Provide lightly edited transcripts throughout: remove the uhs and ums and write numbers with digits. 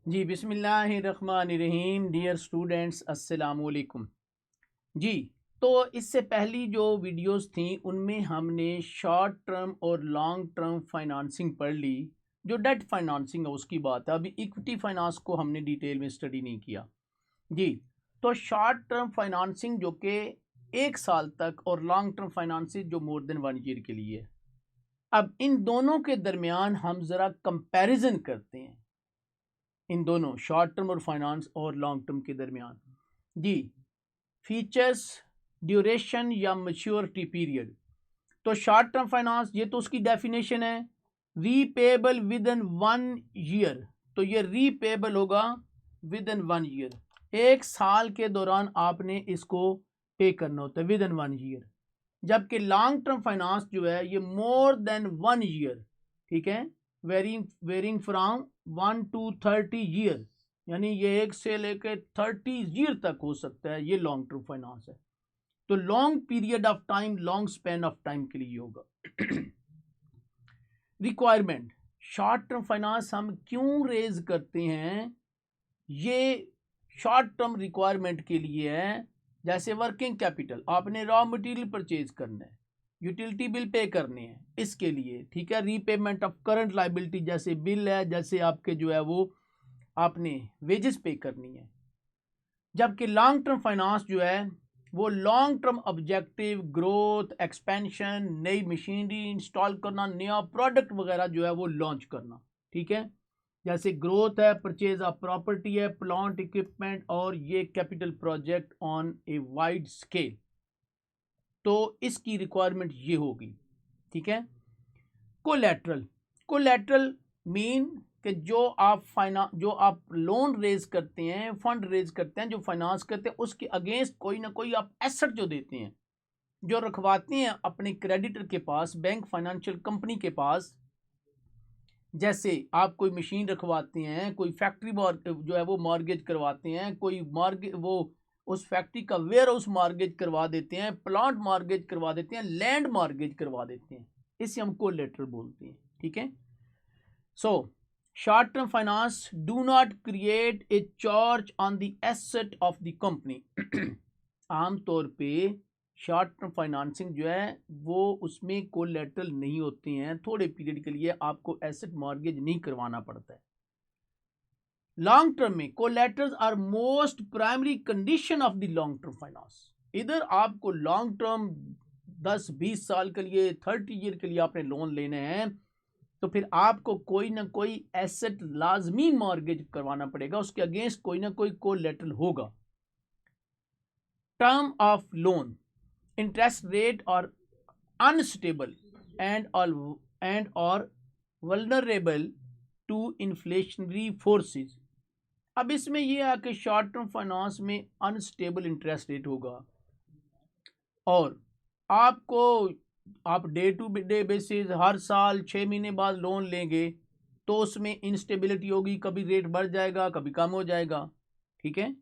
जी बिस्मिल्लाहिर्रहमानिर्रहीम। Dear students अस्सलाम वालेकुम। जी, तो इससे पहली जो वीडियोस थी उनमें हमने शॉर्ट टर्म और लॉन्ग टर्म फाइनेंसिंग पढ़ ली। जो डेट फाइनेंसिंग है उसकी बात है, अभी इक्विटी फाइनेंस को हमने डिटेल में स्टडी नहीं किया। जी, तो शॉर्ट टर्म फाइनेंसिंग जो कि 1 साल तक और लॉन्ग टर्म फाइनेंसिंग जो मोर देन 1 ईयर के लिए है। अब इन दोनों के दरमियान हम ज़रा कंपैरिजन करते हैं, इन दोनों शॉर्ट टर्म और फाइनेंस और लॉन्ग टर्म के दरमियान। जी, फीचर्स, ड्यूरेशन या मैच्योरिटी पीरियड। तो शॉर्ट टर्म फाइनेंस, ये तो उसकी डेफिनेशन है, रीपेबल विद इन 1 ईयर। तो ये रीपेबल होगा विद इन 1 ईयर, 1 साल के दौरान आपने इसको पे करना होता है विद इन 1 ईयर। जबकि लॉन्ग टर्म फाइनेंस जो है ये मोर देन 1 ईयर, ठीक है, वेरिंग फ्रॉम 1 to 30 ईयर, यानी ये 1 से लेकर 30 ईयर तक हो सकता है। ये लॉन्ग टर्म फाइनेंस है। तो long period of time, long span of time के लिए होगा। रिक्वायरमेंट, शॉर्ट टर्म फाइनेंस हम क्यों रेज करते हैं? ये शॉर्ट टर्म रिक्वायरमेंट के लिए है। जैसे वर्किंग कैपिटल, आपने रॉ मटेरियल परचेज करना है, यूटिलिटी बिल पे करने हैं, इसके लिए, ठीक है। रीपेमेंट ऑफ करंट लाइबिलिटी, जैसे बिल है, जैसे आपके जो है वो आपने वेजेस पे करनी है। जबकि लॉन्ग टर्म फाइनेंस जो है वो long term objective, growth, expansion, नई मशीनरी इंस्टॉल करना, नया प्रोडक्ट वगैरह जो है वो लॉन्च करना, ठीक है। जैसे ग्रोथ है, परचेज ऑफ प्रॉपर्टी है, प्लांट इक्विपमेंट, और ये capital project on a wide scale. तो इसकी रिक्वायरमेंट ये होगी, ठीक है। कोलेट्रल, कोलेट्रल मीन कि जो आप लोन रेज करते हैं, फंड रेज करते हैं, जो फाइनेंस करते हैं, उसके अगेंस्ट कोई ना कोई आप एसेट जो देते हैं, जो रखवाते हैं अपने क्रेडिटर के पास, बैंक, फाइनेंशियल कंपनी के पास। जैसे आप कोई मशीन रखवाते हैं, कोई फैक्ट्री जो है वो मॉर्गेज करवाते हैं, कोई मॉर्गेज वो उस फैक्ट्री का वेयर हाउस मॉर्गेज करवा देते हैं, प्लांट मॉर्गेज करवा देते हैं, लैंड मॉर्गेज करवा देते हैं, इसे हम कोलेटरल बोलते हैं, ठीक है। So short term finance do not create a charge on the asset of the company. आमतौर पे शॉर्ट टर्म फाइनेंसिंग जो है वो उसमें कोलेटरल नहीं होते हैं, थोड़े पीरियड के लिए आपको एसेट मॉर्गेज नहीं करवाना पड़ता है। लॉन्ग टर्म में collaterals are most primary condition of the long term finance. इधर आपको लॉन्ग टर्म 10-20 साल के लिए, 30 ईयर के लिए आपने लोन लेने हैं, तो फिर आपको कोई ना कोई एसेट लाजमी मॉर्गेज करवाना पड़ेगा, उसके अगेंस्ट कोई ना कोई कोलेटरल होगा। Term of loan, interest rate और अनस्टेबल एंड और वल्नरेबल टू इन्फ्लेशनरी फोर्सेस। अब इसमें यह है कि शॉर्ट टर्म फाइनेंस में अनस्टेबल इंटरेस्ट रेट होगा, और आपको आप डे टू डे बेसिस हर साल 6 महीने बाद लोन लेंगे, तो उसमें इंस्टेबिलिटी होगी, कभी रेट बढ़ जाएगा, कभी कम हो जाएगा, ठीक है।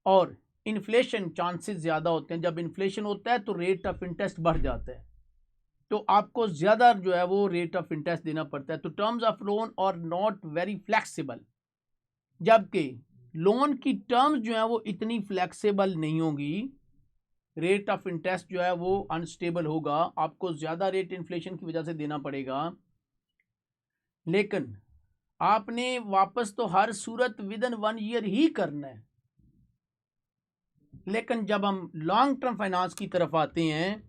और इन्फ्लेशन चांसेस ज़्यादा होते हैं, जब इन्फ्लेशन होता है तो रेट ऑफ इंटरेस्ट बढ़ जाता है, तो आपको ज़्यादा जो है वो रेट ऑफ इंटरेस्ट देना पड़ता है। तो terms of loan are not very flexible, जबकि लोन की टर्म्स जो है वो इतनी फ्लेक्सिबल नहीं होगी, रेट ऑफ इंटरेस्ट जो है वो अनस्टेबल होगा, आपको ज़्यादा रेट इन्फ्लेशन की वजह से देना पड़ेगा। लेकिन आपने वापस तो हर सूरत विद इन 1 ईयर ही करना है। लेकिन जब हम लॉन्ग टर्म फाइनेंस की तरफ आते हैं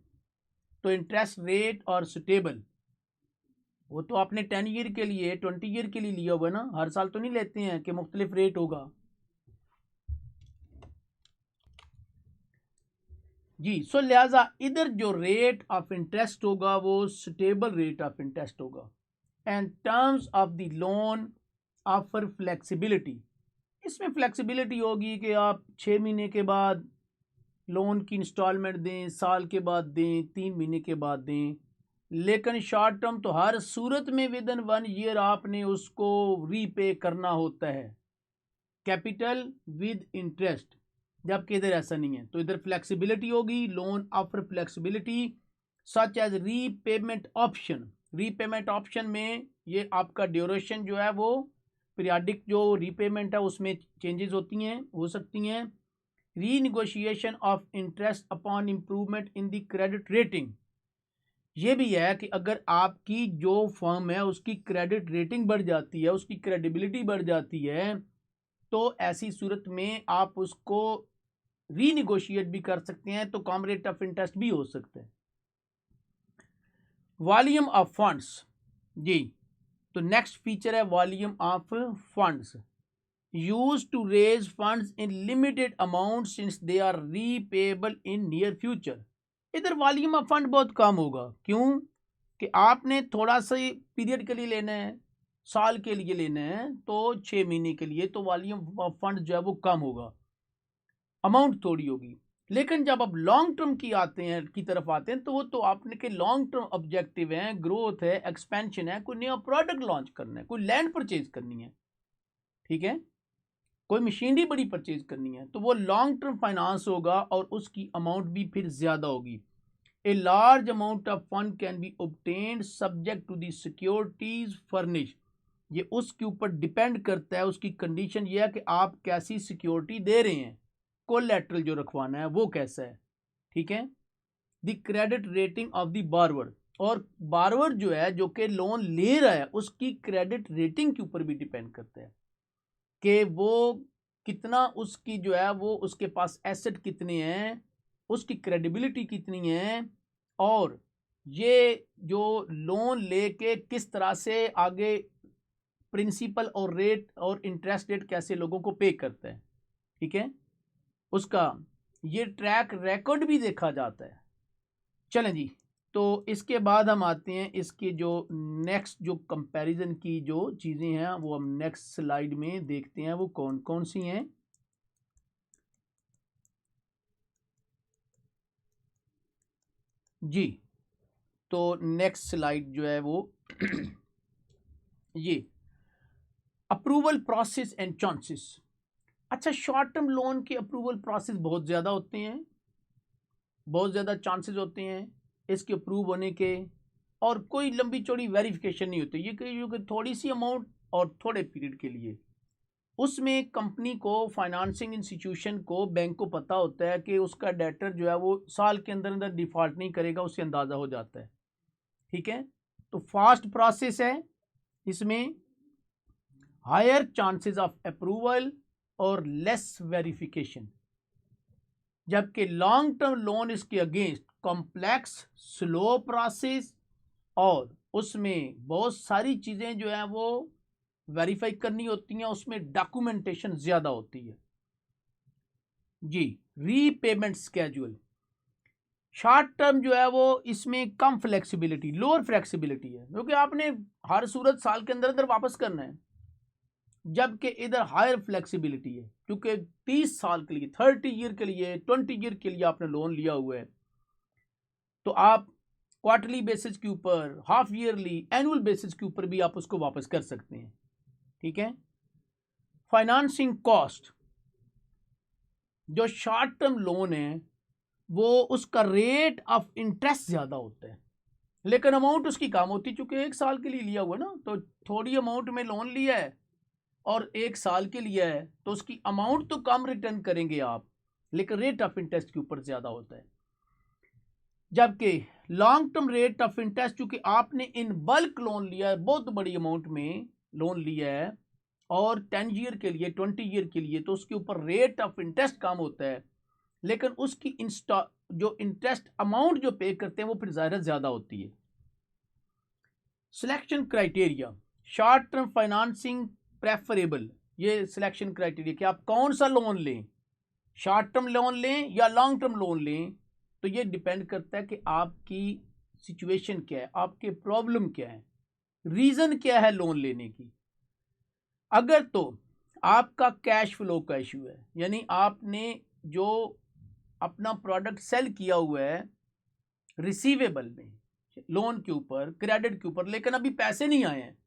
तो इंटरेस्ट रेट और स्टेबल, वो तो आपने 10 ईयर के लिए, 20 ईयर के लिए लिया होगा ना, हर साल तो नहीं लेते हैं कि मुख्तलिफ रेट होगा। जी, सो लिहाजा इधर जो रेट ऑफ इंटरेस्ट होगा वो स्टेबल रेट ऑफ इंटरेस्ट होगा। And terms of the loan offer flexibility, इसमें फ्लेक्सिबिलिटी होगी कि आप 6 महीने के बाद लोन की इंस्टॉलमेंट दें, साल के बाद दें, 3 महीने के बाद दें। लेकिन शॉर्ट टर्म तो हर सूरत में विद इन 1 ईयर आपने उसको रीपे करना होता है, कैपिटल विद इंटरेस्ट। जबकि इधर ऐसा नहीं है, तो इधर फ्लेक्सिबिलिटी होगी, loan offer flexibility such as repayment option. Repayment option में ये आपका ड्यूरेशन जो है वो पीरियाडिक जो रीपेमेंट है उसमें चेंजेस होती हैं, हो सकती हैं। Renegotiation of interest upon improvement in the credit rating, ये भी है कि अगर आपकी जो फर्म है उसकी क्रेडिट रेटिंग बढ़ जाती है, उसकी क्रेडिबिलिटी बढ़ जाती है, तो ऐसी सूरत में आप उसको रीनिगोशिएट भी कर सकते हैं, तो कम रेट ऑफ इंटरेस्ट भी हो सकता है। वॉल्यूम ऑफ फंड्स, जी, तो नेक्स्ट फीचर है volume of funds. Use to raise funds in limited amount since they are repayable in near future. इधर वॉल्यूम ऑफ फंड बहुत कम होगा, क्यों कि आपने थोड़ा सा पीरियड के लिए लेना है, साल के लिए लेना है, तो 6 महीने के लिए, तो वॉल्यूम ऑफ फंड जो है वो कम होगा, अमाउंट थोड़ी होगी। लेकिन जब आप लॉन्ग टर्म की तरफ आते हैं, तो वो तो आपने के लॉन्ग टर्म ऑब्जेक्टिव हैं, ग्रोथ है, एक्सपेंशन है, कोई नया प्रोडक्ट लॉन्च करना है, कोई लैंड परचेज करनी है, ठीक है, कोई मशीनरी बड़ी परचेज करनी है, तो वो लॉन्ग टर्म फाइनेंस होगा और उसकी अमाउंट भी फिर ज्यादा होगी। A large amount of fund can be obtained subject to the securities furnish, ये उसके ऊपर डिपेंड करता है, उसकी कंडीशन ये है कि आप कैसी सिक्योरिटी दे रहे हैं, कोलैटरल जो रखवाना है वो कैसा है, ठीक है। The credit rating of the borrower, और बारवर जो है जो कि लोन ले रहा है उसकी क्रेडिट रेटिंग के ऊपर भी डिपेंड करता है कि वो कितना, उसकी जो है वो उसके पास एसेट कितने हैं, उसकी क्रेडिबिलिटी कितनी है, और ये जो लोन लेके किस तरह से आगे प्रिंसिपल और रेट और इंटरेस्ट रेट कैसे लोगों को पे करता है, ठीक है, उसका ये ट्रैक रिकॉर्ड भी देखा जाता है। चलें जी, तो इसके बाद हम आते हैं इसके जो नेक्स्ट जो कंपैरिजन की जो चीज़ें हैं वो हम नेक्स्ट स्लाइड में देखते हैं, वो कौन कौन सी हैं। जी, तो नेक्स्ट स्लाइड जो है वो ये अप्रूवल प्रोसेस एंड चांसेस। अच्छा, शॉर्ट टर्म लोन के अप्रूवल प्रोसेस बहुत ज़्यादा होते हैं, बहुत ज़्यादा चांसेस होते हैं इसके अप्रूव होने के, और कोई लंबी चौड़ी वेरिफिकेशन नहीं होती, ये कि थोड़ी सी अमाउंट और थोड़े पीरियड के लिए, उसमें कंपनी को, फाइनेंसिंग इंस्टीट्यूशन को, बैंक को पता होता है कि उसका डेटर जो है वो साल के अंदर अंदर डिफ़ॉल्ट नहीं करेगा, उससे अंदाज़ा हो जाता है, ठीक है। तो फास्ट प्रोसेस है, इसमें हायर चांसेस ऑफ अप्रूवल और लेस वेरिफिकेशन, जबकि लॉन्ग टर्म लोन इसके अगेंस्ट कॉम्प्लेक्स स्लो प्रोसेस, और उसमें बहुत सारी चीज़ें जो है वो वेरीफाई करनी होती हैं, उसमें डॉक्यूमेंटेशन ज़्यादा होती है। जी, रीपेमेंट स्केड्यूल, शॉर्ट टर्म जो है वो इसमें कम फ्लेक्सिबिलिटी, लोअर फ्लेक्सिबिलिटी है, क्योंकि आपने हर सूरत साल के अंदर अंदर वापस करना है, जबकि इधर हायर फ्लेक्सिबिलिटी है, क्योंकि 30 साल के लिए, 30 ईयर के लिए, 20 ईयर के लिए आपने लोन लिया हुआ है, तो आप क्वार्टरली बेसिस के ऊपर, हाफ ईयरली, एनुअल बेसिस के ऊपर भी आप उसको वापस कर सकते हैं, ठीक है। फाइनेंसिंग कॉस्ट, जो शॉर्ट टर्म लोन है वो उसका रेट ऑफ इंटरेस्ट ज़्यादा होता है, लेकिन अमाउंट उसकी कम होती, चूंकि 1 साल के लिए लिया हुआ ना, तो थोड़ी अमाउंट में लोन लिया है और 1 साल के लिया है, तो उसकी अमाउंट तो कम रिटर्न करेंगे आप, लेकिन रेट ऑफ इंटरेस्ट के ऊपर ज़्यादा होता है। जबकि long term rate of interest, चूंकि आपने इन बल्क लोन लिया है, बहुत बड़ी अमाउंट में लोन लिया है, और 10 ईयर के लिए, 20 ईयर के लिए, तो उसके ऊपर रेट ऑफ इंटरेस्ट कम होता है, लेकिन उसकी जो इंटरेस्ट अमाउंट जो पे करते हैं वो फिर ज़्यादा होती है। Selection criteria, short term financing preferable, ये सिलेक्शन क्राइटेरिया कि आप कौन सा लोन लें, शॉर्ट टर्म लोन लें या लॉन्ग टर्म लोन लें, तो ये डिपेंड करता है कि आपकी सिचुएशन क्या है, आपके प्रॉब्लम क्या है, रीज़न क्या है लोन लेने की। अगर तो आपका कैश फ्लो का इशू है, यानी आपने जो अपना प्रोडक्ट सेल किया हुआ है रिसीवेबल में, लोन के ऊपर, क्रेडिट के ऊपर, लेकिन अभी पैसे नहीं आए हैं,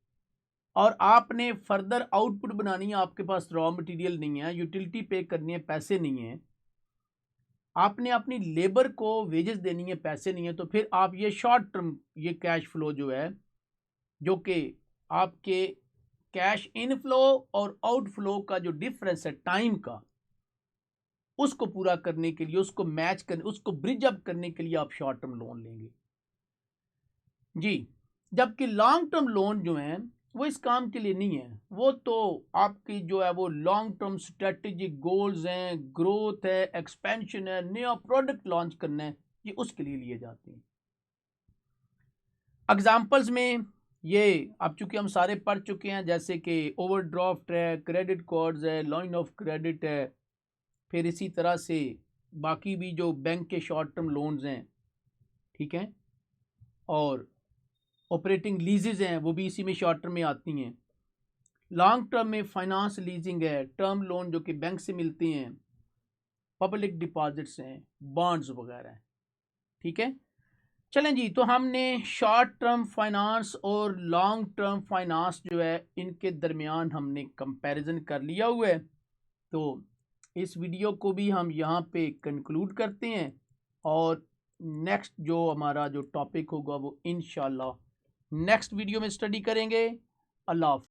और आपने फर्दर आउटपुट बनानी है, आपके पास रॉ मटेरियल नहीं है, यूटिलिटी पे करनी है, पैसे नहीं है, आपने अपनी लेबर को वेजेस देनी है, पैसे नहीं है, तो फिर आप ये शॉर्ट टर्म, ये कैश फ्लो जो है, जो कि आपके कैश इनफ्लो और आउटफ्लो का जो डिफरेंस है टाइम का, उसको पूरा करने के लिए, उसको मैच करने, उसको ब्रिज अप करने के लिए आप शॉर्ट टर्म लोन लेंगे जी। जबकि लॉन्ग टर्म लोन जो है वो इस काम के लिए नहीं है, वो तो आपकी जो है वो लॉन्ग टर्म स्ट्रेटेजिक गोल्स हैं, ग्रोथ है, एक्सपेंशन है, नया प्रोडक्ट लॉन्च करना है, ये उसके लिए लिए जाते हैं। एग्जाम्पल्स में ये अब चूंकि हम सारे पढ़ चुके हैं, जैसे कि ओवरड्राफ्ट है, क्रेडिट कार्ड्स है, लाइन ऑफ क्रेडिट है, फिर इसी तरह से बाकी भी जो बैंक के शॉर्ट टर्म लोन्स हैं, ठीक है, और ऑपरेटिंग लीजेज हैं वो भी इसी में शॉर्ट टर्म में आती हैं। लॉन्ग टर्म में फाइनेंस लीजिंग है, टर्म लोन जो कि बैंक से मिलते हैं, पब्लिक डिपॉजिट्स हैं, बॉन्ड्स वगैरह हैं, ठीक है। चलें जी, तो हमने शॉर्ट टर्म फाइनेंस और लॉन्ग टर्म फाइनेंस जो है इनके दरमियान हमने कंपैरिजन कर लिया हुआ है। तो इस वीडियो को भी हम यहाँ पे कंक्लूड करते हैं और नेक्स्ट जो हमारा जो टॉपिक होगा वो इंशाल्लाह नेक्स्ट वीडियो में स्टडी करेंगे। अल्लाह हाफ़िज़।